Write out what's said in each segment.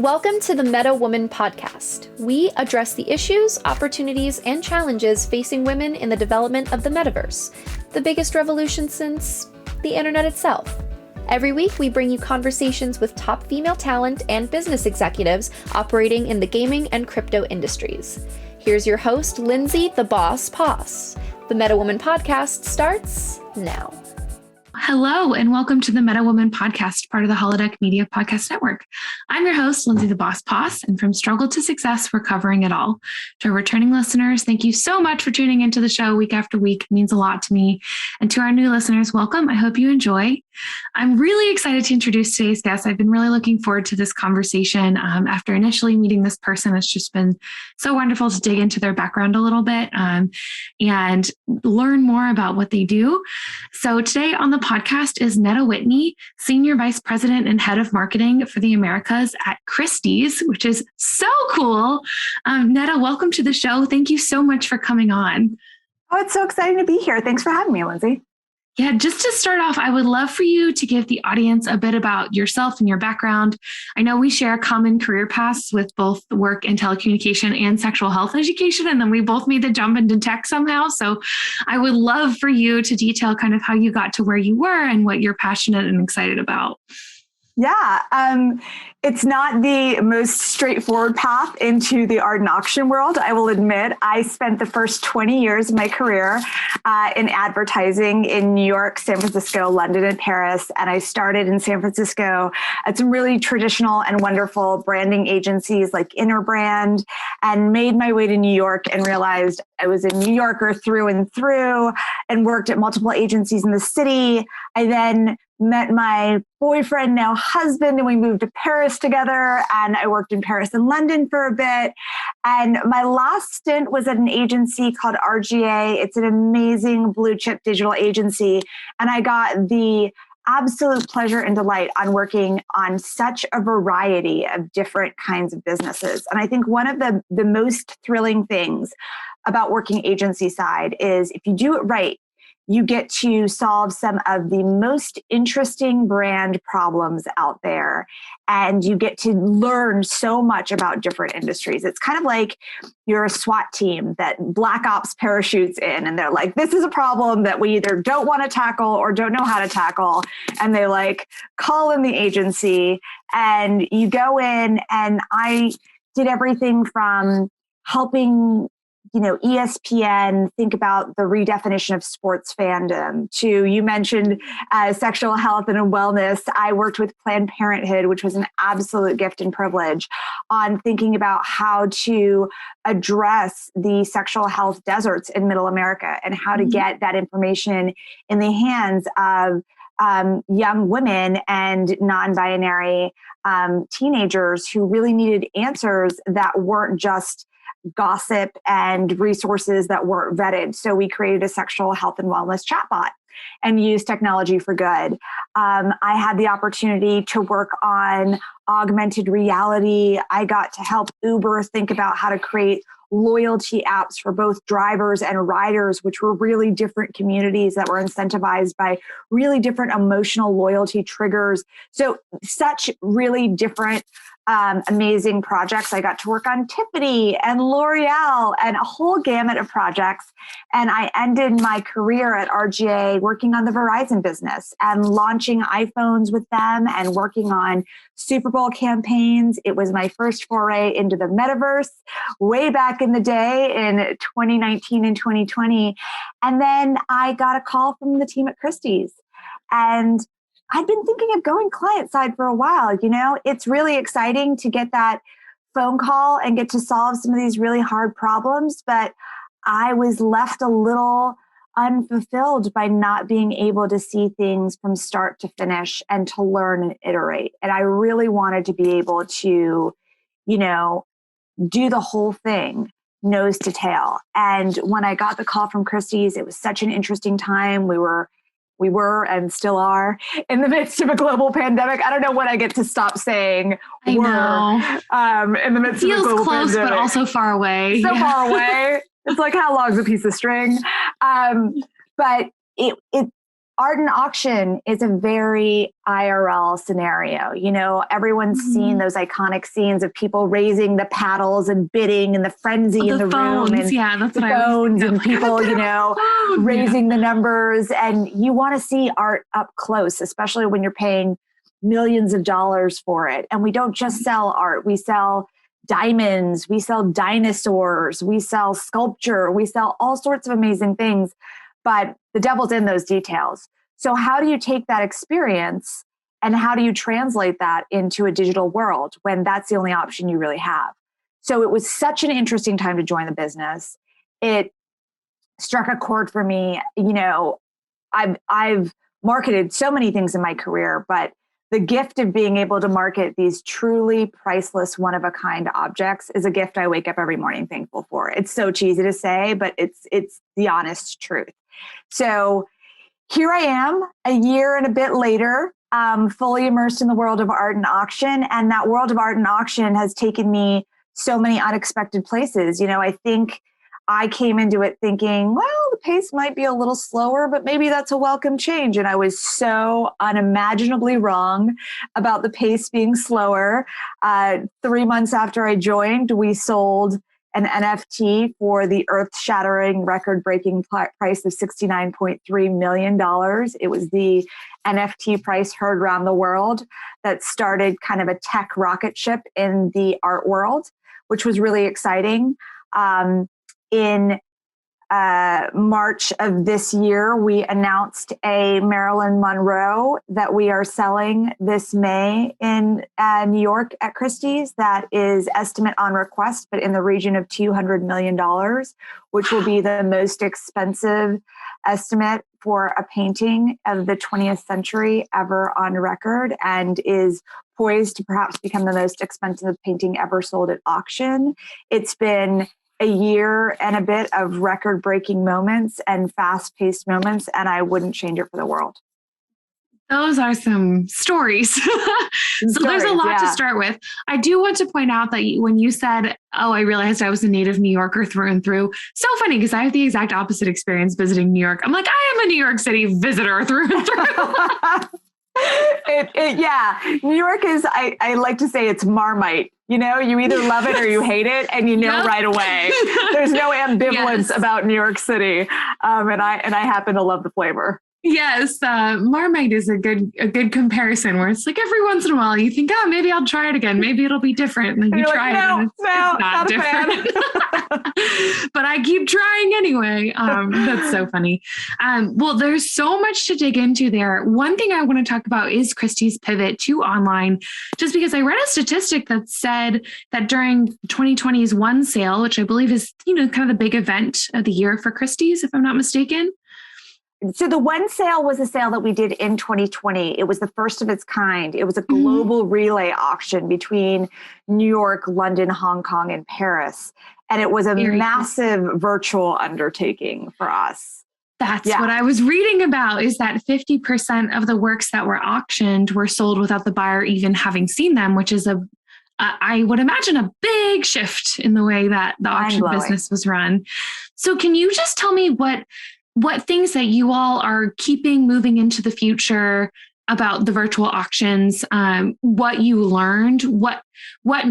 Welcome to the Meta Woman podcast. We address the issues, opportunities, and challenges facing women in the development of the Metaverse, the biggest revolution since the internet itself. Every week, we bring you conversations with top female talent and business executives operating in the gaming and crypto industries. Here's your host, Lindsay the Boss Poss. The Meta Woman podcast starts now. Hello, and welcome to the Meta Woman podcast, part of the Holodeck Media Podcast Network. I'm your host, Lindsay the Boss Poss, and from struggle to success, we're covering it all. To our returning listeners, thank you so much for tuning into the show week after week. It means a lot to me. And to our new listeners, welcome. I hope you enjoy. I'm really excited to introduce today's guest. I've been really looking forward to this conversation. After initially meeting this person, it's just been so wonderful to dig into their background a little bit and learn more about what they do. So today on the podcast is Neda Whitney, Senior Vice President and Head of Marketing for the Americas at Christie's, which is so cool. Neda, welcome to the show. Thank you so much for coming on. Oh, it's so exciting to be here. Thanks for having me, Lindsay. Yeah, just to start off, I would love for you to give the audience a bit about yourself and your background. I know we share common career paths with both work in telecommunication and sexual health education, and then we both made the jump into tech somehow. So I would love for you to detail kind of how you got to where you were and what you're passionate and excited about. Yeah, it's not the most straightforward path into the art and auction world, I will admit. I spent the first 20 years of my career in advertising in New York, San Francisco, London, and Paris. And I started in San Francisco at some really traditional and wonderful branding agencies like Interbrand, and made my way to New York and realized I was a New Yorker through and through and worked at multiple agencies in the city. I then met my boyfriend, now husband, and we moved to Paris together. And I worked in Paris and London for a bit. And my last stint was at an agency called RGA. It's an amazing blue chip digital agency. And I got the absolute pleasure and delight on working on such a variety of different kinds of businesses. And I think one of the most thrilling things about working agency side is if you do it right, you get to solve some of the most interesting brand problems out there. And you get to learn so much about different industries. It's kind of like you're a SWAT team that Black Ops parachutes in and they're like, this is a problem that we either don't want to tackle or don't know how to tackle. And they like call in the agency and you go in, and I did everything from helping ESPN think about the redefinition of sports fandom to, you mentioned sexual health and wellness. I worked with Planned Parenthood, which was an absolute gift and privilege, on thinking about how to address the sexual health deserts in Middle America and how to get that information in the hands of young women and non-binary teenagers who really needed answers that weren't just gossip and resources that weren't vetted. So we created a sexual health and wellness chatbot and used technology for good. I had the opportunity to work on augmented reality. I got to help Uber think about how to create loyalty apps for both drivers and riders, which were really different communities that were incentivized by really different emotional loyalty triggers. So such really different amazing projects. I got to work on Tiffany and L'Oreal and a whole gamut of projects. And I ended my career at RGA working on the Verizon business and launching iPhones with them and working on Super Bowl campaigns. It was my first foray into the Metaverse way back in the day in 2019 and 2020. And then I got a call from the team at Christie's. And I've been thinking of going client side for a while. It's really exciting to get that phone call and get to solve some of these really hard problems. But I was left a little unfulfilled by not being able to see things from start to finish and to learn and iterate. And I really wanted to be able to, do the whole thing nose to tail. And when I got the call from Christie's, it was such an interesting time. We were and still are in the midst of a global pandemic. I don't know when I get to stop saying I know. In the midst of a global close, pandemic. But also far away. So far away. It's like, how long's a piece of string? But it art and auction is a very IRL scenario. You know, everyone's seen those iconic scenes of people raising the paddles and bidding and the frenzy in the phones, room, and that's the what phones and people, you know, raising the numbers. And you want to see art up close, especially when you're paying millions of dollars for it. And we don't just sell art. We sell diamonds, we sell dinosaurs, we sell sculpture, we sell all sorts of amazing things. But the devil's in those details. So how do you take that experience and how do you translate that into a digital world when that's the only option you really have? So it was such an interesting time to join the business. It struck a chord for me. You know, I've marketed so many things in my career, but the gift of being able to market these truly priceless, one-of-a-kind objects is a gift I wake up every morning thankful for. It's so cheesy to say, but it's the honest truth. So here I am a year and a bit later, fully immersed in the world of art and auction. And that world of art and auction has taken me so many unexpected places. You know, I think I came into it thinking, well, the pace might be a little slower, but maybe that's a welcome change. And I was so unimaginably wrong about the pace being slower. 3 months after I joined, we sold an NFT for the earth-shattering, record-breaking price of $69.3 million. It was the NFT price heard around the world that started kind of a tech rocket ship in the art world, which was really exciting. In March of this year, we announced a Marilyn Monroe that we are selling this May in New York at Christie's. That is estimate on request, but in the region of $200 million, which will be the most expensive estimate for a painting of the 20th century ever on record, and is poised to perhaps become the most expensive painting ever sold at auction. It's been a year and a bit of record-breaking moments and fast-paced moments, and I wouldn't change it for the world. Those are some stories. There's a lot to start with. I do want to point out that when you said, oh, I realized I was a native New Yorker through and through. So funny, because I have the exact opposite experience visiting New York. I'm like, I am a New York City visitor through and through. Yeah. New York is, I like to say it's Marmite. You know, you either love it or you hate it, and you know right away. There's no ambivalence about New York City, and I happen to love the flavor. Yes, Marmite is a good comparison, where it's like every once in a while you think, oh, maybe I'll try it again. Maybe it'll be different. And then you try it and it's not different. But I keep trying anyway. That's so funny. Well, there's so much to dig into there. One thing I want to talk about is Christie's pivot to online, just because I read a statistic that said that during 2020's One Sale, which I believe is, kind of the big event of the year for Christie's, if I'm not mistaken. So the One Sale was a sale that we did in 2020. It was the first of its kind. It was a global relay auction between New York, London, Hong Kong, and Paris. And it was a massive virtual undertaking for us. That's what I was reading about, is that 50% of the works that were auctioned were sold without the buyer even having seen them, which is I would imagine a big shift in the way that the auction business was run. So can you just tell me what things that you all are keeping moving into the future about the virtual auctions, what you learned, what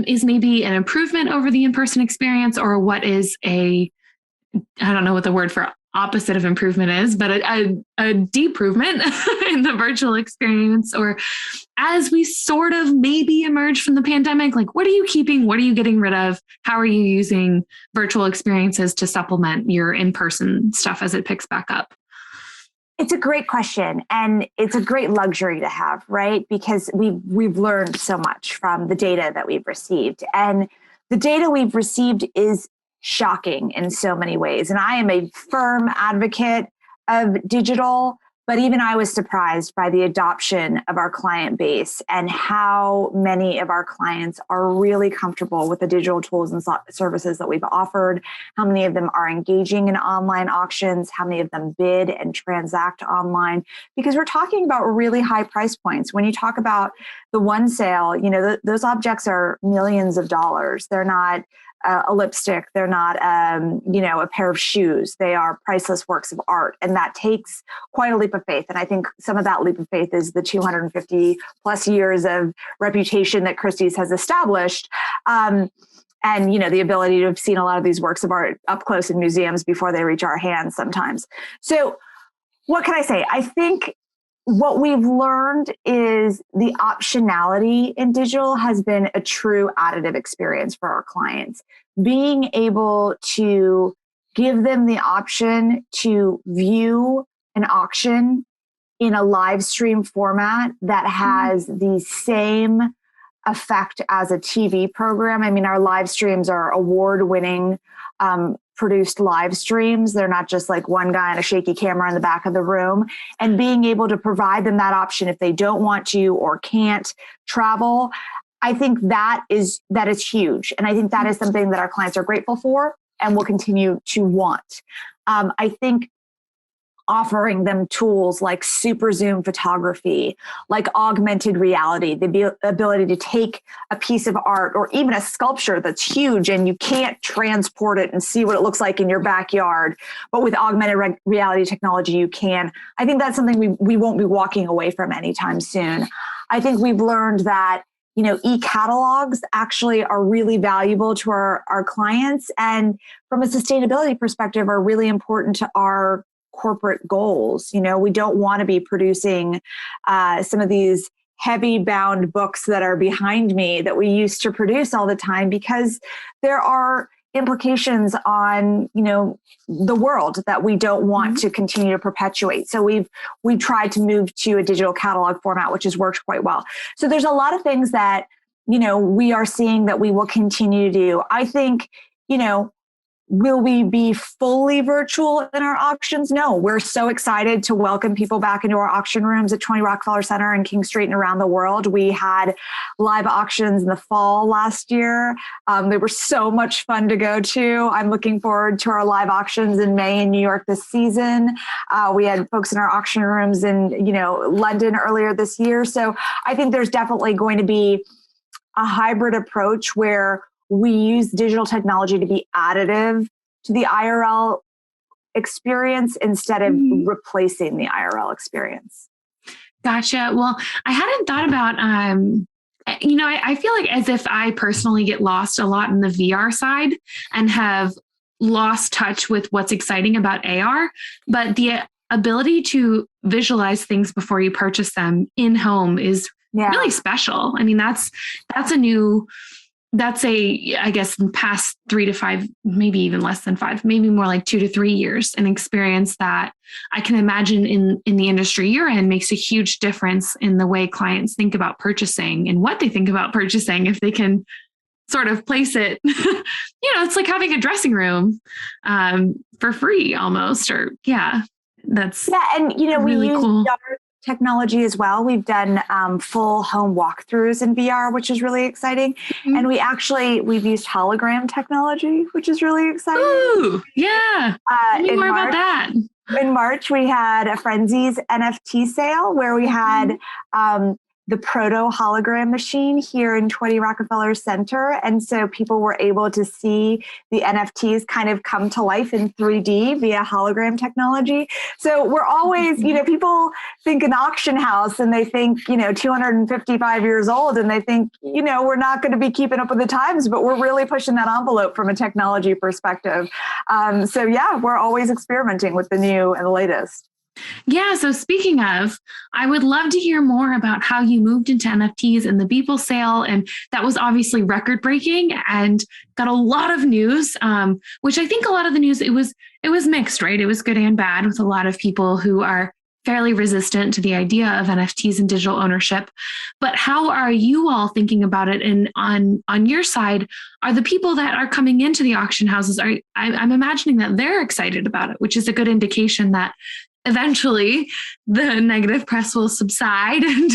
is maybe an improvement over the in-person experience, or what is I don't know what the word for opposite of improvement is, but a deprovement in the virtual experience, or as we sort of maybe emerge from the pandemic, like what are you keeping? What are you getting rid of? How are you using virtual experiences to supplement your in-person stuff as it picks back up? It's a great question, and it's a great luxury to have, right? Because we've learned so much from the data that we've received, and the data we've received is shocking in so many ways. And I am a firm advocate of digital, but even I was surprised by the adoption of our client base and how many of our clients are really comfortable with the digital tools and services that we've offered, how many of them are engaging in online auctions, how many of them bid and transact online, because we're talking about really high price points. When you talk about the One Sale, those objects are millions of dollars. They're not a lipstick. They're not, a pair of shoes. They are priceless works of art. And that takes quite a leap leap of faith. And I think some of that leap of faith is the 250 plus years of reputation that Christie's has established. And, the ability to have seen a lot of these works of art up close in museums before they reach our hands sometimes. So what can I say? I think what we've learned is the optionality in digital has been a true additive experience for our clients. Being able to give them the option to view an auction in a live stream format that has the same effect as a TV program. I mean, our live streams are award-winning produced live streams. They're not just like one guy on a shaky camera in the back of the room. And being able to provide them that option if they don't want to or can't travel, I think that is huge. And I think that is something that our clients are grateful for and will continue to want. I think offering them tools like super zoom photography, like augmented reality, the ability to take a piece of art or even a sculpture that's huge and you can't transport it and see what it looks like in your backyard, but with augmented reality technology, you can. I think that's something we won't be walking away from anytime soon. I think we've learned that e-catalogs actually are really valuable to our clients, and from a sustainability perspective are really important to our corporate goals. We don't want to be producing some of these heavy bound books that are behind me that we used to produce all the time, because there are implications on, the world that we don't want to continue to perpetuate. So we've tried to move to a digital catalog format, which has worked quite well. So there's a lot of things that, we are seeing that we will continue to do. I think, will we be fully virtual in our auctions? No, we're so excited to welcome people back into our auction rooms at 20 Rockefeller Center and King Street and around the world. We had live auctions in the fall last year. They were so much fun to go to. I'm looking forward to our live auctions in May in New York this season. We had folks in our auction rooms in, London earlier this year. So I think there's definitely going to be a hybrid approach where we use digital technology to be additive to the IRL experience instead of replacing the IRL experience. Gotcha. Well, I hadn't thought about, I feel like as if I personally get lost a lot in the VR side and have lost touch with what's exciting about AR, but the ability to visualize things before you purchase them in home is really special. I mean, that's I guess in past 3 to 5, maybe even less than 5, maybe more like 2 to 3 years, an experience that I can imagine in the industry you're in makes a huge difference in the way clients think about purchasing and what they think about purchasing if they can sort of place it. It's like having a dressing room for free almost, that's and really we use cool. VR technology as well. We've done full home walkthroughs in VR, which is really exciting. And we've used hologram technology, which is really exciting. Ooh, yeah. Tell me more about that. In March, we had a Frenzies NFT sale where we had the proto hologram machine here in 20 Rockefeller Center. And so people were able to see the NFTs kind of come to life in 3D via hologram technology. So we're always, people think an auction house and they think, 255 years old and they think, we're not going to be keeping up with the times, but we're really pushing that envelope from a technology perspective. We're always experimenting with the new and the latest. Yeah. So speaking of, I would love to hear more about how you moved into NFTs and the Beeple sale. And that was obviously record breaking and got a lot of news, which I think a lot of the news, it was mixed, right? It was good and bad with a lot of people who are fairly resistant to the idea of NFTs and digital ownership. But how are you all thinking about it? And on your side, are the people that are coming into the auction houses, I'm imagining that they're excited about it, which is a good indication that eventually the negative press will subside and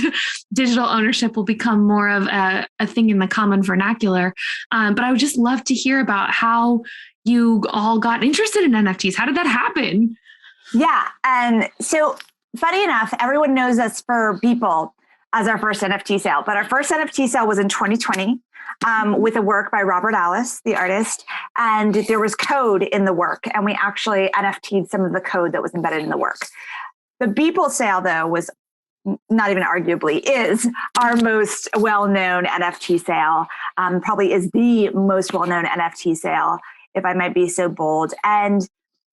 digital ownership will become more of a thing in the common vernacular. But I would just love to hear about how you all got interested in NFTs. How did that happen? Yeah. And so funny enough, everyone knows us for Beeple as our first NFT sale, but our first NFT sale was in 2020 with a work by Robert Alice, the artist, and there was code in the work, and we actually NFT'd some of the code that was embedded in the work. The Beeple sale, though, was not even arguably is our most well-known NFT sale, probably is the most well-known NFT sale, if I might be so bold. And,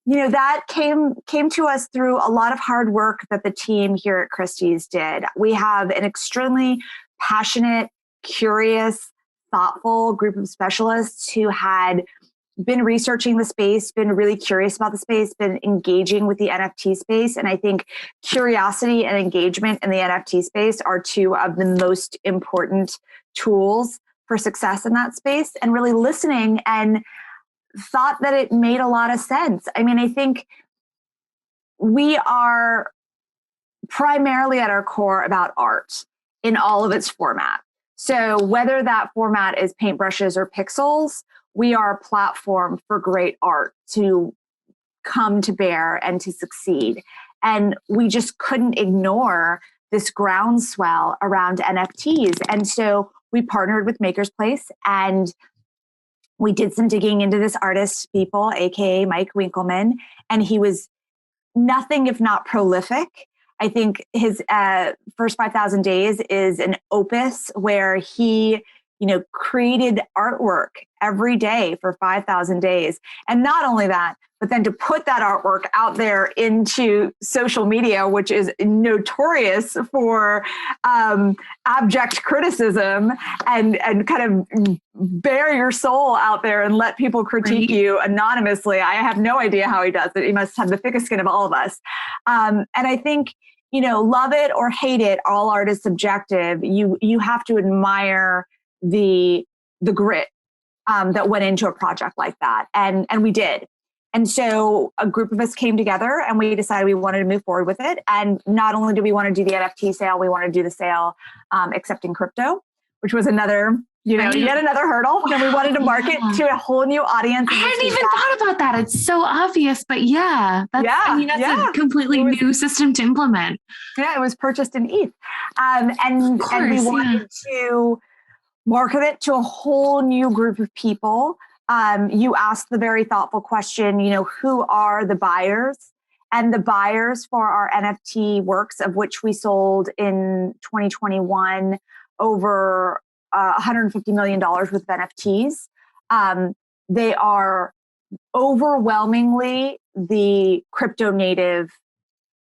that came to us through a lot of hard work that the team here at Christie's did. We have an extremely passionate, curious, thoughtful group of specialists who had been researching the space, been really curious about the space, been engaging with the NFT space. And I think curiosity and engagement in the NFT space are two of the most important tools for success in that space, and really listening and thought that it made a lot of sense. I mean, I think we are primarily at our core about art in all of its format. So whether that format is paintbrushes or pixels, we are a platform for great art to come to bear and to succeed. And we just couldn't ignore this groundswell around NFTs. And so we partnered with Maker's Place, and we did some digging into this artist, Beeple, aka Mike Winkleman, and he was nothing if not prolific. I think his first 5,000 days is an opus where he, created artwork every day for 5,000 days. And not only that, but then to put that artwork out there into social media, which is notorious for abject criticism, and kind of bare your soul out there and let people critique you anonymously. I have no idea how he does it. He must have the thickest skin of all of us. And I think, love it or hate it, all art is subjective. You have to admire the grit that went into a project like that. And we did. And so a group of us came together and we decided we wanted to move forward with it. And not only do we want to do the NFT sale, we want to do the sale accepting crypto, which was another, yet another hurdle. And we wanted to market to a whole new audience. I hadn't even thought about that. It's so obvious, but that's a completely new system to implement. Yeah, it was purchased in ETH. And we wanted to market it to a whole new group of people. You asked the very thoughtful question, who are the buyers? And the buyers for our NFT works, of which we sold in 2021 over $150 million worth of NFTs. They are overwhelmingly the crypto native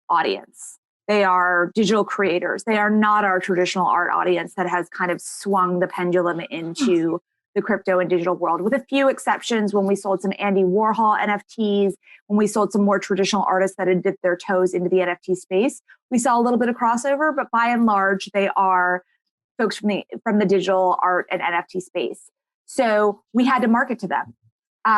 audience. They are digital creators. They are not our traditional art audience that has kind of swung the pendulum into the crypto and digital world, with a few exceptions. When we sold some Andy Warhol NFTs, when we sold some more traditional artists that had dipped their toes into the NFT space, we saw a little bit of crossover, but by and large, they are folks from the digital art and NFT space. So we had to market to them,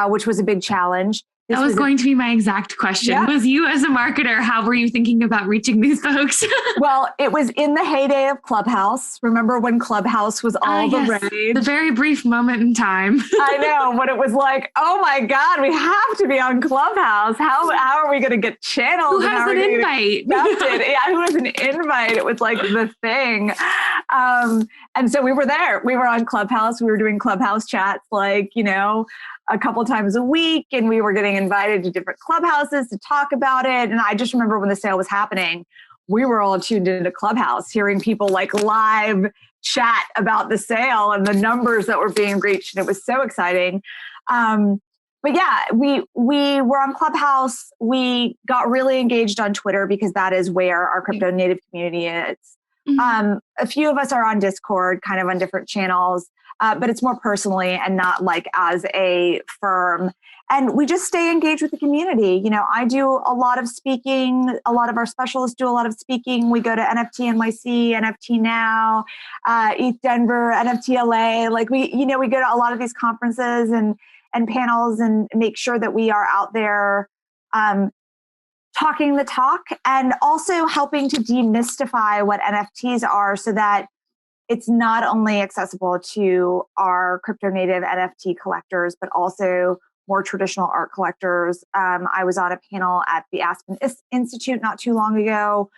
which was a big challenge. That was going to be my exact question. Yeah. Was you as a marketer, how were you thinking about reaching these folks? Well, it was in the heyday of Clubhouse. Remember when Clubhouse was all the rage? The very brief moment in time. I know, but it was like, oh my God, we have to be on Clubhouse. How are we going to get channeled? Who has an invite? Who has an invite? It was like the thing. And so we were there. We were on Clubhouse. We were doing Clubhouse chats, a couple times a week, and we were getting invited to different clubhouses to talk about it. And I just remember when the sale was happening, we were all tuned into Clubhouse, hearing people live chat about the sale and the numbers that were being reached. And it was so exciting. But yeah, we were on Clubhouse. We got really engaged on Twitter because that is where our crypto native community is. Mm-hmm. A few of us are on Discord, kind of on different channels. But it's more personally and not as a firm. And we just stay engaged with the community. I do a lot of speaking. A lot of our specialists do a lot of speaking. We go to NFT NYC, NFT Now, ETH Denver, NFT LA. We go to a lot of these conferences and panels and make sure that we are out there talking the talk, and also helping to demystify what NFTs are, so that it's not only accessible to our crypto native NFT collectors, but also more traditional art collectors. I was on a panel at the Aspen Institute not too long ago,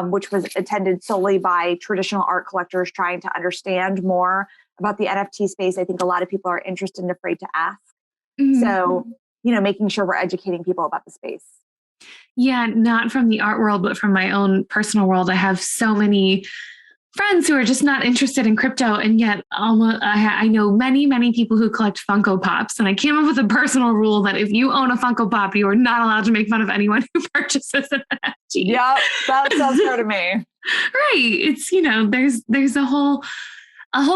which was attended solely by traditional art collectors trying to understand more about the NFT space. I think a lot of people are interested and afraid to ask. Mm-hmm. So, making sure we're educating people about the space. Yeah, not from the art world, but from my own personal world. I have so many friends who are just not interested in crypto. And yet I know many, many people who collect Funko Pops. And I came up with a personal rule that if you own a Funko Pop, you are not allowed to make fun of anyone who purchases an NFT. Yeah, that sounds fair to me. Right. It's, there's a whole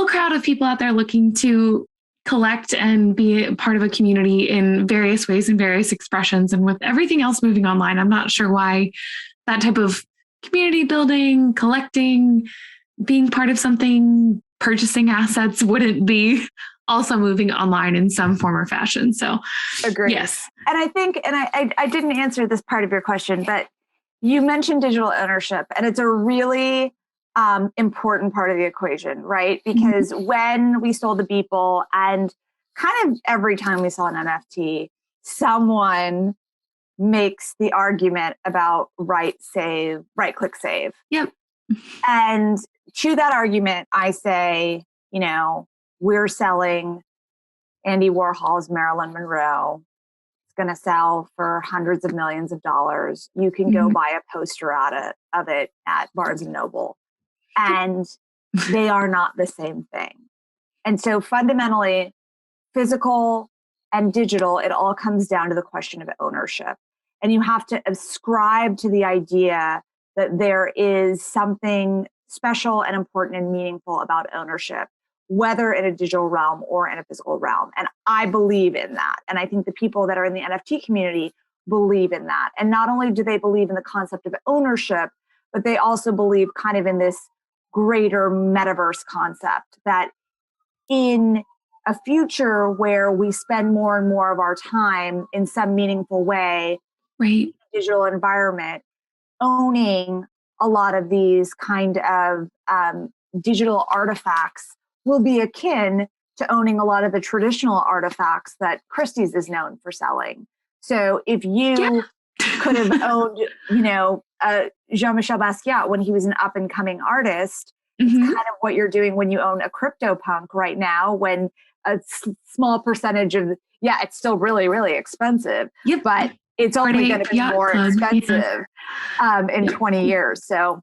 crowd of people out there looking to collect and be part of a community in various ways and various expressions. And with everything else moving online, I'm not sure why that type of community building, collecting, being part of something, purchasing assets wouldn't be also moving online in some form or fashion. So, agree. Yes. And I think, and I didn't answer this part of your question, but you mentioned digital ownership, and it's a really important part of the equation, right? Because when we sold the Beeple, and kind of every time we sell an NFT, someone makes the argument about right click save. Yep. And to that argument, I say, we're selling Andy Warhol's Marilyn Monroe. It's going to sell for hundreds of millions of dollars. You can go buy a poster of it at Barnes and Noble. And they are not the same thing. And so fundamentally, physical and digital, it all comes down to the question of ownership. And you have to ascribe to the idea that there is something special and important and meaningful about ownership, whether in a digital realm or in a physical realm. And I believe in that. And I think the people that are in the NFT community believe in that. And not only do they believe in the concept of ownership, but they also believe kind of in this greater metaverse concept, that in a future where we spend more and more of our time in some meaningful way, right, digital environment, owning a lot of these kind of digital artifacts will be akin to owning a lot of the traditional artifacts that Christie's is known for selling. So if you could have owned, Jean-Michel Basquiat when he was an up and coming artist, it's kind of what you're doing when you own a CryptoPunk right now, when a small percentage of, it's still really, really expensive, but it's only going to be more expensive in 20 years. So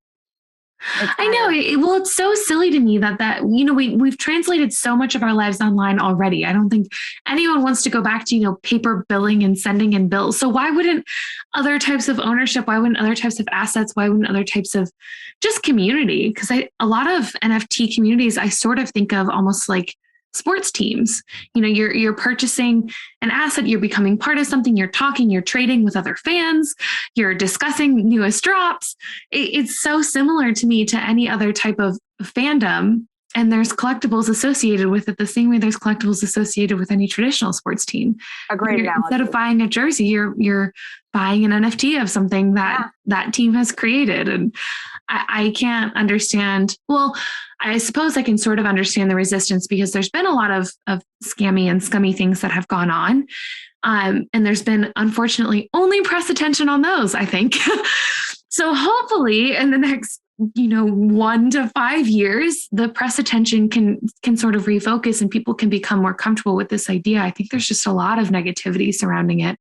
I know. Well, it's so silly to me that we've translated so much of our lives online already. I don't think anyone wants to go back to, paper billing and sending in bills. So why wouldn't other types of ownership, why wouldn't other types of assets, why wouldn't other types of just community? Because a lot of NFT communities, I sort of think of almost like sports teams. You're purchasing an asset, you're becoming part of something, you're talking, you're trading with other fans, you're discussing newest drops. It's so similar to me to any other type of fandom. And there's collectibles associated with it the same way there's collectibles associated with any traditional sports team. A great analogy. Instead of buying a jersey, you're buying an NFT of something that team has created. And I can't understand. Well, I suppose I can sort of understand the resistance because there's been a lot of scammy and scummy things that have gone on. And there's been, unfortunately, only press attention on those, I think. So hopefully in the next 1 to 5 years, the press attention can sort of refocus and people can become more comfortable with this idea. I think there's just a lot of negativity surrounding it.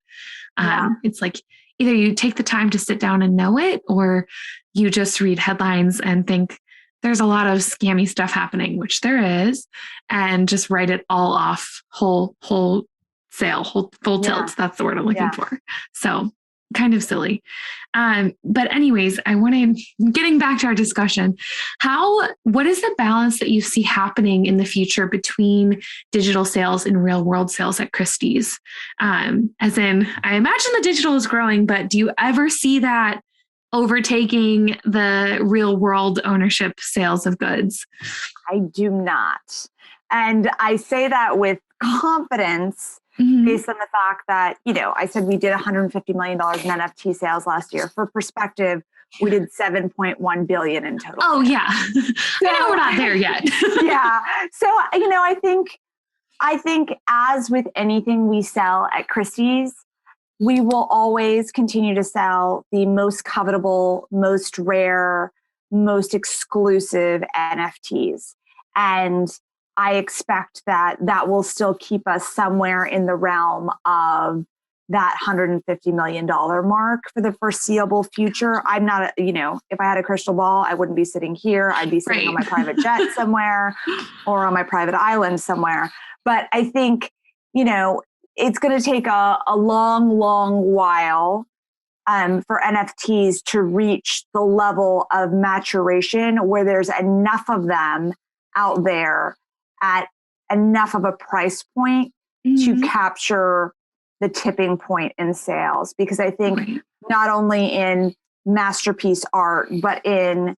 It's like either you take the time to sit down and know it, or you just read headlines and think there's a lot of scammy stuff happening, which there is, and just write it all off full tilt. That's the word I'm looking for. So kind of silly. But anyways, getting back to our discussion, what is the balance that you see happening in the future between digital sales and real world sales at Christie's? As in, I imagine the digital is growing, but do you ever see that overtaking the real world ownership sales of goods? I do not. And I say that with confidence, based on the fact that, I said we did $150 million in NFT sales last year. For perspective, we did $7.1 billion in total. Oh, yeah. So, I know we're not there yet. So, I think as with anything we sell at Christie's, we will always continue to sell the most covetable, most rare, most exclusive NFTs. And I expect that will still keep us somewhere in the realm of that $150 million mark for the foreseeable future. I'm not, if I had a crystal ball, I wouldn't be sitting here. I'd be sitting on my private jet somewhere or on my private island somewhere. But I think, it's going to take a long, long while for NFTs to reach the level of maturation where there's enough of them out there at enough of a price point to capture the tipping point in sales. Because I think not only in masterpiece art, but in,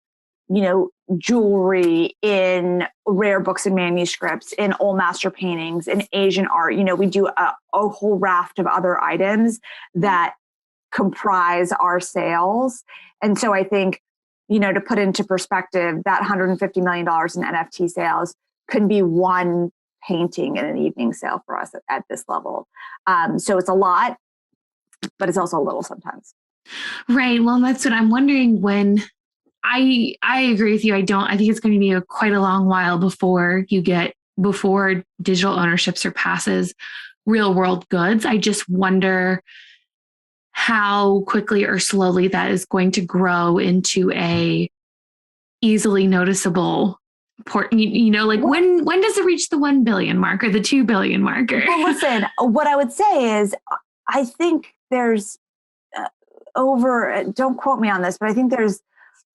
jewelry, in rare books and manuscripts, in old master paintings, in Asian art, we do a whole raft of other items that comprise our sales. And so I think, to put into perspective, that $150 million in NFT sales could be one painting in an evening sale for us at this level. So it's a lot, but it's also a little sometimes. Right. Well, that's what I'm wondering when I agree with you. I think it's going to be quite a long while before digital ownership surpasses real world goods. I just wonder how quickly or slowly that is going to grow into a easily noticeable when does it reach the 1 billion mark or the 2 billion marker? Well, listen, what I would say is I think there's don't quote me on this, but I think there's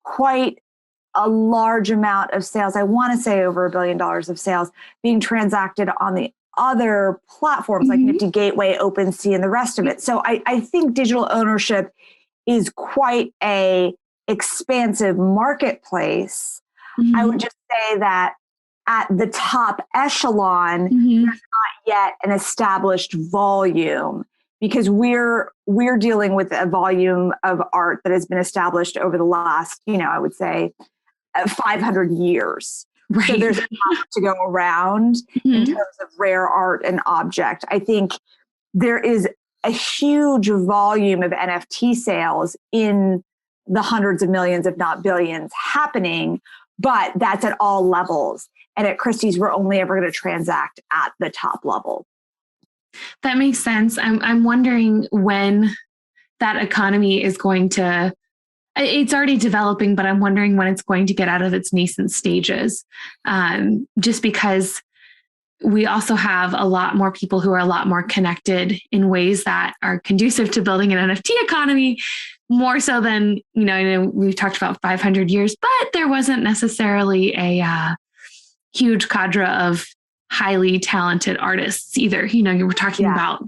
quite a large amount of sales. I want to say over $1 billion of sales being transacted on the other platforms like Nifty Gateway, OpenSea, and the rest of it. So I think digital ownership is quite a expansive marketplace. I would just say that at the top echelon, there's not yet an established volume because we're dealing with a volume of art that has been established over the last, I would say 500 years. Right. So there's a lot to go around in terms of rare art and object. I think there is a huge volume of NFT sales in the hundreds of millions, if not billions, happening, but that's at all levels. And at Christie's, we're only ever going to transact at the top level. That makes sense. I'm wondering when that economy is going to, it's already developing, but I'm wondering when it's going to get out of its nascent stages. Just because we also have a lot more people who are a lot more connected in ways that are conducive to building an NFT economy, more so than, we've talked about 500 years, but there wasn't necessarily a huge cadre of highly talented artists either. You were talking about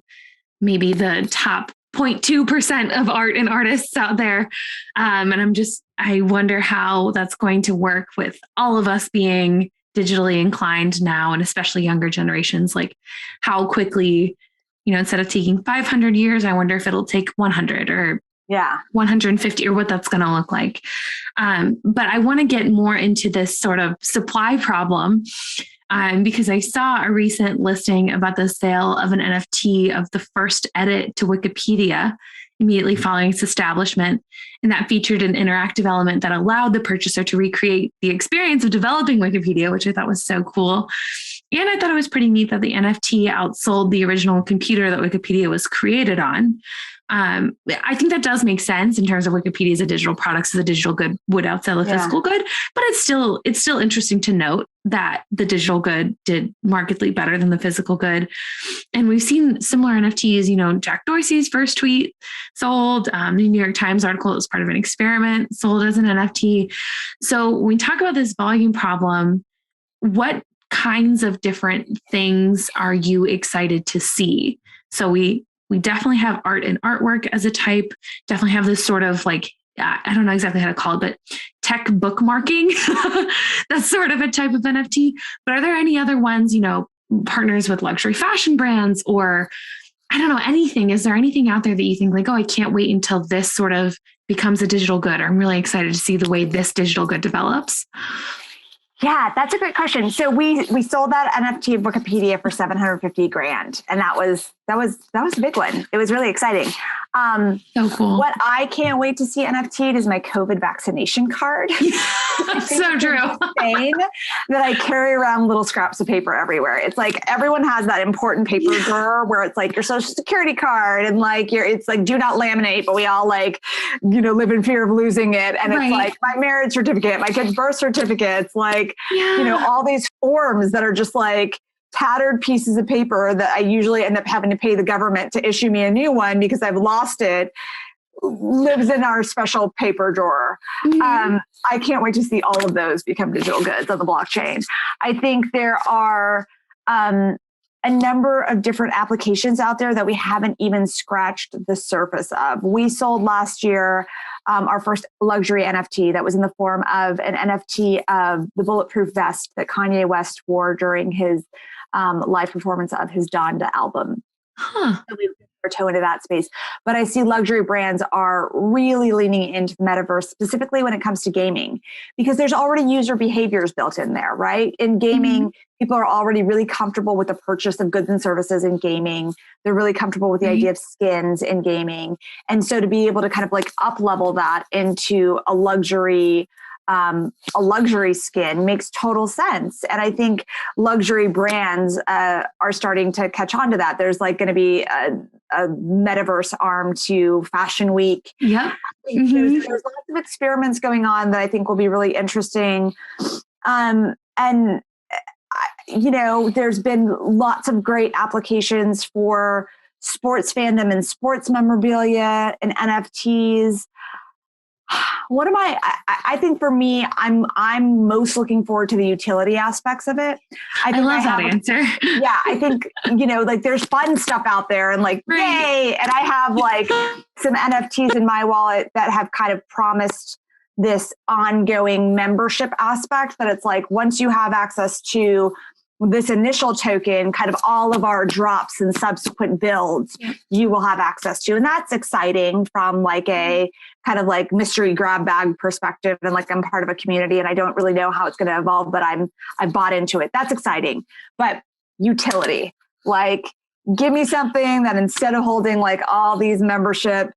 maybe the top 0.2% of art and artists out there. And I wonder how that's going to work with all of us being digitally inclined now, and especially younger generations, like how quickly, instead of taking 500 years, I wonder if it'll take 100 or 150 or what that's going to look like. But I want to get more into this sort of supply problem because I saw a recent listing about the sale of an NFT of the first edit to Wikipedia immediately following its establishment. And that featured an interactive element that allowed the purchaser to recreate the experience of developing Wikipedia, which I thought was so cool. And I thought it was pretty neat that the NFT outsold the original computer that Wikipedia was created on. I think that does make sense in terms of Wikipedia as a digital product, as a digital good would outsell a physical good, but it's still interesting to note that the digital good did markedly better than the physical good. And we've seen similar NFTs, Jack Dorsey's first tweet sold, the New York Times article that was part of an experiment sold as an NFT. So when we talk about this volume problem, what kinds of different things are you excited to see? So we definitely have art and artwork as a type, definitely have this sort of like, I don't know exactly how to call it, but tech bookmarking. That's sort of a type of NFT. But are there any other ones, partners with luxury fashion brands or I don't know, anything? Is there anything out there that you think like, oh, I can't wait until this sort of becomes a digital good? Or I'm really excited to see the way this digital good develops. Yeah, that's a great question. So we sold that NFT of Wikipedia for $750,000, and that was a big one. It was really exciting. So cool. What I can't wait to see NFT'd is my COVID vaccination card. So true. Insane that I carry around little scraps of paper everywhere. It's like everyone has that important paper drawer where it's like your social security card and like it's like do not laminate, but we all like, live in fear of losing it. And it's like my marriage certificate, my kid's birth certificates, like, all these forms that are just like tattered pieces of paper that I usually end up having to pay the government to issue me a new one because I've lost it, lives in our special paper drawer. Mm-hmm. I can't wait to see all of those become digital goods on the blockchain. I think there are a number of different applications out there that we haven't even scratched the surface of. We sold last year our first luxury NFT that was in the form of an NFT of the bulletproof vest that Kanye West wore during his live performance of his Donda album. So we toe into that space. But I see luxury brands are really leaning into the metaverse, specifically when it comes to gaming, because there's already user behaviors built in there, right? In gaming, people are already really comfortable with the purchase of goods and services in gaming. They're really comfortable with the idea of skins in gaming. And so to be able to kind of like up level that into a luxury skin makes total sense. And I think luxury brands are starting to catch on to that. There's like going to be a metaverse arm to Fashion Week. Yeah. There's lots of experiments going on that I think will be really interesting. There's been lots of great applications for sports fandom and sports memorabilia and NFTs. What am I think for me, I'm most looking forward to the utility aspects of it. I love that answer. Yeah. I think, like there's fun stuff out there and like, yay. And I have like some NFTs in my wallet that have kind of promised this ongoing membership aspect that it's like, once you have access to this initial token, kind of all of our drops and subsequent builds, you will have access to. And that's exciting from like a kind of like mystery grab bag perspective. And like I'm part of a community and I don't really know how it's going to evolve, but I've bought into it. That's exciting. But utility, like give me something that instead of holding like all these membership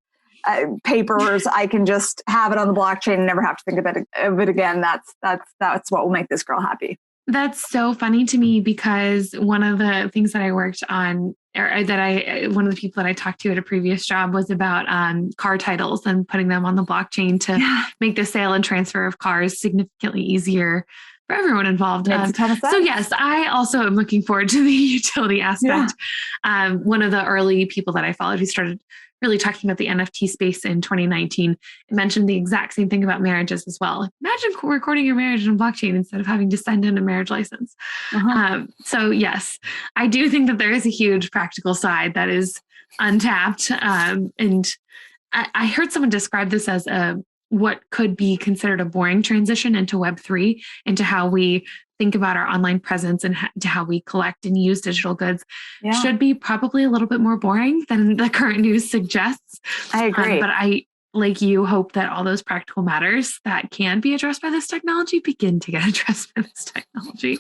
papers, I can just have it on the blockchain and never have to think of it again. That's what will make this girl happy. That's so funny to me because one of the things that I worked on, one of the people that I talked to at a previous job was about car titles and putting them on the blockchain to make the sale and transfer of cars significantly easier for everyone involved. So yes, I also am looking forward to the utility aspect. Yeah. One of the early people that I followed who started really talking about the NFT space in 2019 mentioned the exact same thing about marriages as well. Imagine recording your marriage on blockchain instead of having to send in a marriage license. So yes, I do think that there is a huge practical side that is untapped. And I heard someone describe this as what could be considered a boring transition into Web3, into how we think about our online presence and to how we collect and use digital goods should be probably a little bit more boring than the current news suggests. I agree. But I, like you, hope that all those practical matters that can be addressed by this technology begin to get addressed by this technology.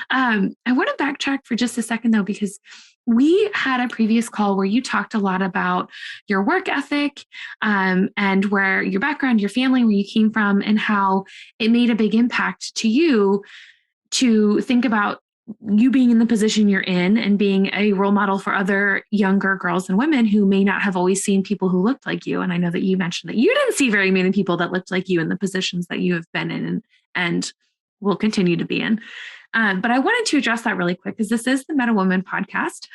I want to backtrack for just a second, though, because we had a previous call where you talked a lot about your work ethic and where your background, your family, where you came from, and how it made a big impact to you to think about you being in the position you're in and being a role model for other younger girls and women who may not have always seen people who looked like you. And I know that you mentioned that you didn't see very many people that looked like you in the positions that you have been in and will continue to be in. But I wanted to address that really quick because this is the Meta Woman podcast.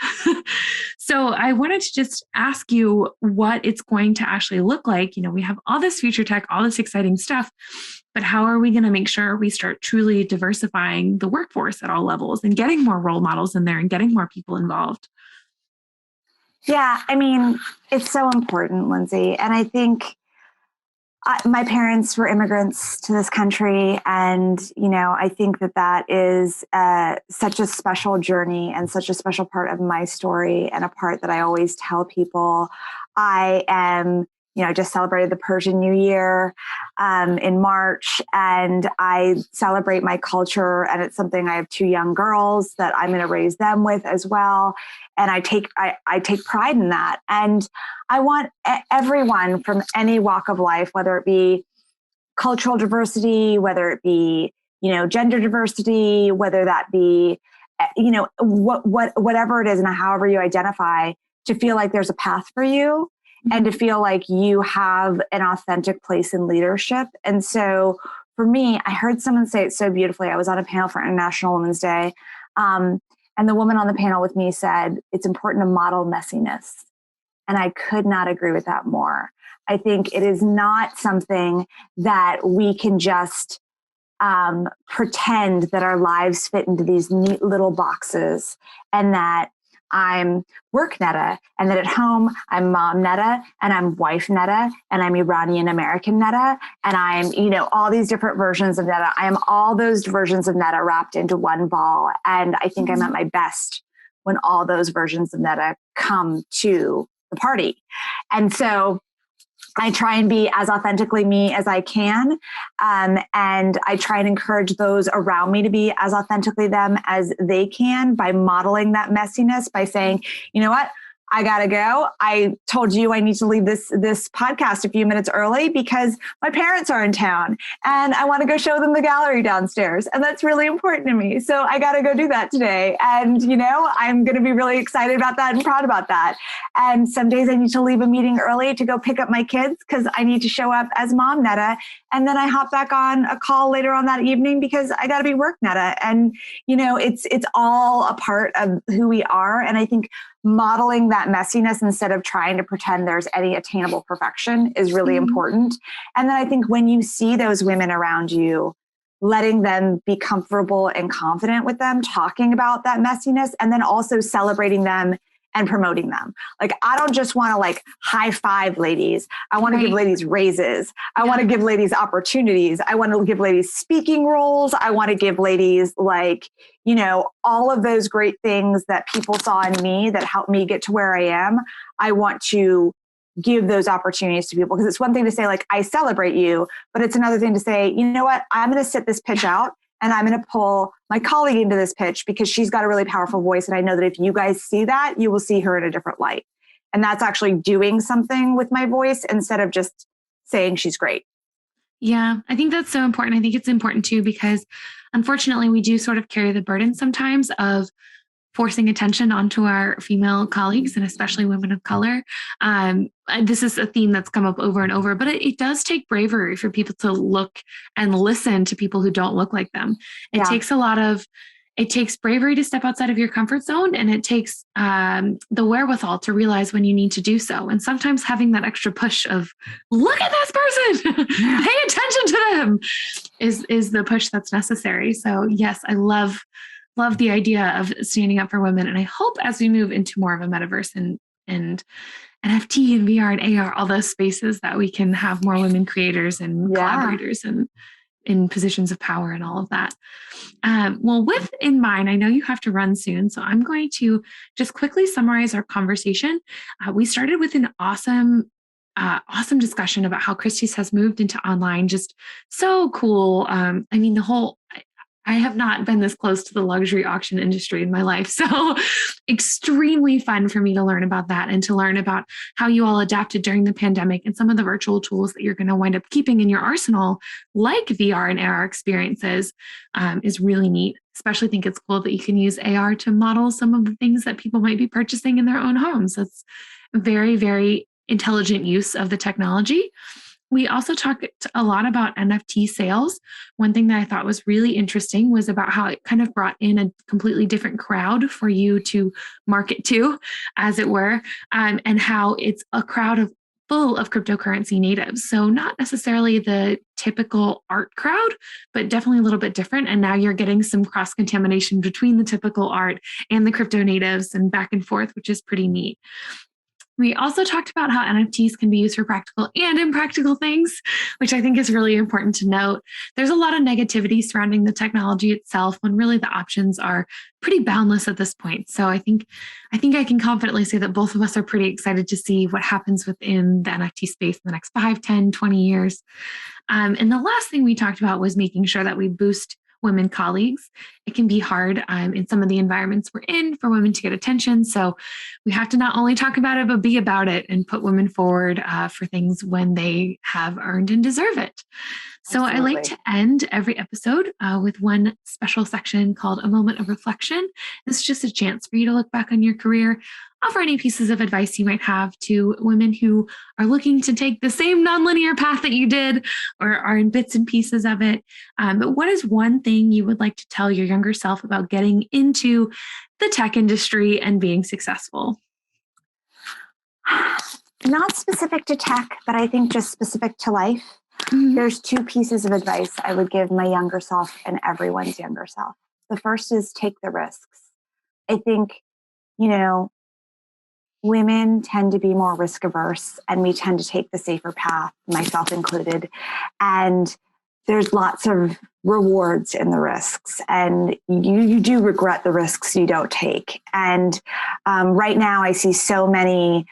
So I wanted to just ask you what it's going to actually look like. We have all this future tech, all this exciting stuff, but how are we going to make sure we start truly diversifying the workforce at all levels and getting more role models in there and getting more people involved? Yeah, I mean, it's so important, Lindsay. And I think my parents were immigrants to this country. And, I think that is such a special journey and such a special part of my story, and a part that I always tell people I am, I just celebrated the Persian New Year in March, and I celebrate my culture. And it's something, I have 2 young girls that I'm going to raise them with as well. And I take pride in that. And I want everyone from any walk of life, whether it be cultural diversity, whether it be, gender diversity, whether that be, whatever it is and however you identify, to feel like there's a path for you and to feel like you have an authentic place in leadership. And so for me, I heard someone say it so beautifully. I was on a panel for International Women's Day. And the woman on the panel with me said, it's important to model messiness. And I could not agree with that more. I think it is not something that we can just pretend that our lives fit into these neat little boxes, and that I'm work Neda, and that at home I'm mom Neda, and I'm wife Neda, and I'm Iranian American Neda, and I'm, all these different versions of Neda. I am all those versions of Neda wrapped into one ball. And I think I'm at my best when all those versions of Neda come to the party. And so I try and be as authentically me as I can. And I try and encourage those around me to be as authentically them as they can by modeling that messiness, by saying, you know what? I gotta go. I told you I need to leave this podcast a few minutes early because my parents are in town and I want to go show them the gallery downstairs. And that's really important to me. So I gotta go do that today. And, I'm going to be really excited about that and proud about that. And some days I need to leave a meeting early to go pick up my kids because I need to show up as mom Neda. And then I hop back on a call later on that evening because I got to be work Neda. And, it's all a part of who we are. And I think modeling that messiness instead of trying to pretend there's any attainable perfection is really important. And then I think when you see those women around you, letting them be comfortable and confident with them, talking about that messiness, and then also celebrating them and promoting them. Like, I don't just want to high five ladies. I want to give ladies raises. I want to give ladies opportunities. I want to give ladies speaking roles. I want to give ladies all of those great things that people saw in me that helped me get to where I am. I want to give those opportunities to people, because it's one thing to say, I celebrate you, but it's another thing to say, you know what, I'm going to sit this pitch out and I'm going to pull my colleague into this pitch because she's got a really powerful voice. And I know that if you guys see that, you will see her in a different light. And that's actually doing something with my voice instead of just saying she's great. Yeah, I think that's so important. I think it's important too, because unfortunately we do sort of carry the burden sometimes of forcing attention onto our female colleagues, and especially women of color. This is a theme that's come up over and over, but it does take bravery for people to look and listen to people who don't look like them. It takes bravery to step outside of your comfort zone, and it takes the wherewithal to realize when you need to do so. And sometimes having that extra push of, look at this person, pay attention to them, is the push that's necessary. So yes, I love the idea of standing up for women. And I hope as we move into more of a metaverse and NFT and VR and AR, all those spaces, that we can have more women creators and collaborators and in positions of power and all of that. Well, with in mind, I know you have to run soon, so I'm going to just quickly summarize our conversation. We started with an awesome discussion about how Christie's has moved into online. Just so cool. I have not been this close to the luxury auction industry in my life. So extremely fun for me to learn about that and to learn about how you all adapted during the pandemic and some of the virtual tools that you're going to wind up keeping in your arsenal, like VR and AR experiences, is really neat. Especially think it's cool that you can use AR to model some of the things that people might be purchasing in their own homes. That's very, very intelligent use of the technology. We also talked a lot about NFT sales. One thing that I thought was really interesting was about how it kind of brought in a completely different crowd for you to market to, as it were, and how it's a crowd full of cryptocurrency natives. So not necessarily the typical art crowd, but definitely a little bit different. And now you're getting some cross-contamination between the typical art and the crypto natives and back and forth, which is pretty neat. We also talked about how NFTs can be used for practical and impractical things, which I think is really important to note. There's a lot of negativity surrounding the technology itself when really the options are pretty boundless at this point. So I think I can confidently say that both of us are pretty excited to see what happens within the NFT space in the next 5, 10, 20 years. And the last thing we talked about was making sure that we boost women colleagues. It can be hard in some of the environments we're in for women to get attention. So we have to not only talk about it, but be about it and put women forward for things when they have earned and deserve it. So I like to end every episode with one special section called A Moment of Reflection. This is just a chance for you to look back on your career, offer any pieces of advice you might have to women who are looking to take the same nonlinear path that you did or are in bits and pieces of it. But what is one thing you would like to tell your younger self about getting into the tech industry and being successful? Not specific to tech, but I think just specific to life. Mm-hmm. There's 2 pieces of advice I would give my younger self and everyone's younger self. The first is take the risks. I think, women tend to be more risk averse and we tend to take the safer path, myself included. And there's lots of rewards in the risks and you do regret the risks you don't take. And right now I see so many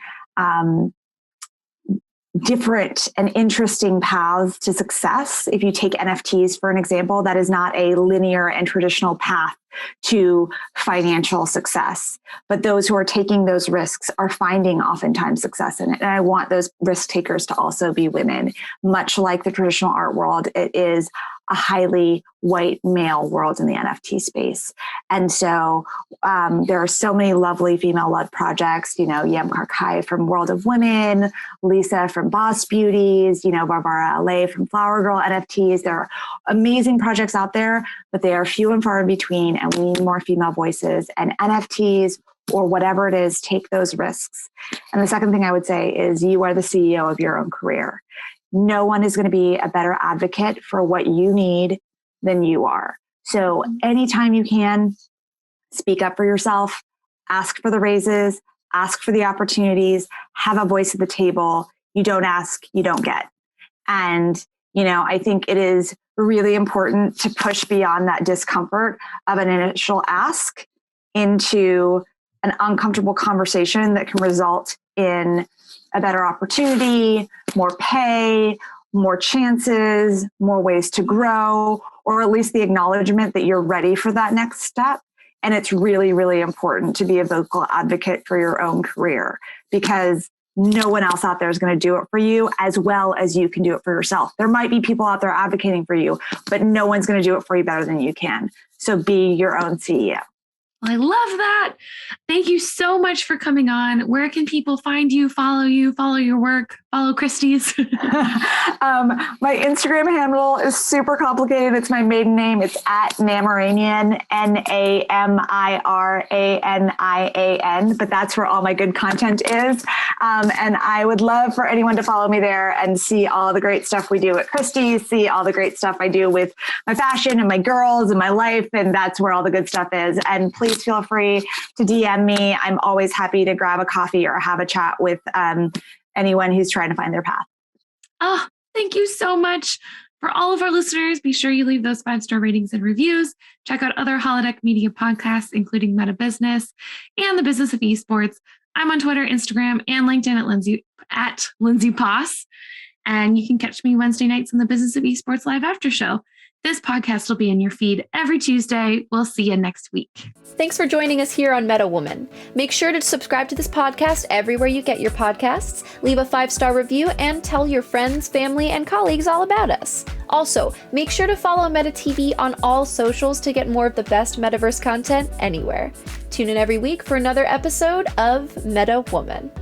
different and interesting paths to success. If you take NFTs, for an example, that is not a linear and traditional path to financial success. But those who are taking those risks are finding oftentimes success in it. And I want those risk takers to also be women. Much like the traditional art world, it is a highly white male world in the NFT space. And so there are so many lovely female-led projects, Yem Karkai from World of Women, Lisa from Boss Beauties, Barbara LA from Flower Girl NFTs. There are amazing projects out there, but they are few and far in between, and we need more female voices. And NFTs or whatever it is, take those risks. And the second thing I would say is you are the CEO of your own career. No one is going to be a better advocate for what you need than you are. So anytime you can, speak up for yourself, ask for the raises, ask for the opportunities, have a voice at the table. You don't ask, you don't get. And, I think it is really important to push beyond that discomfort of an initial ask into an uncomfortable conversation that can result in a better opportunity, more pay, more chances, more ways to grow, or at least the acknowledgement that you're ready for that next step. And it's really, really important to be a vocal advocate for your own career because no one else out there is going to do it for you as well as you can do it for yourself. There might be people out there advocating for you, but no one's going to do it for you better than you can. So be your own CEO. I love that. Thank you so much for coming on. Where can people find you, follow your work, follow Christie's? My Instagram handle is super complicated. It's my maiden name. It's at Namiranian, Namiranian, but that's where all my good content is. And I would love for anyone to follow me there and see all the great stuff we do at Christie's, see all the great stuff I do with my fashion and my girls and my life. And that's where all the good stuff is. And please feel free to DM me. I'm always happy to grab a coffee or have a chat with anyone who's trying to find their path. Oh, thank you so much. For all of our listeners, be sure you leave those 5-star ratings and reviews. Check out other Holodeck Media podcasts, including Meta Business and the Business of Esports. I'm on Twitter, Instagram, and LinkedIn at Lindsay Poss. And you can catch me Wednesday nights on the Business of Esports Live After Show. This podcast will be in your feed every Tuesday. We'll see you next week. Thanks for joining us here on Meta Woman. Make sure to subscribe to this podcast everywhere you get your podcasts, leave a 5-star review, and tell your friends, family, and colleagues all about us. Also, make sure to follow Meta TV on all socials to get more of the best Metaverse content anywhere. Tune in every week for another episode of Meta Woman.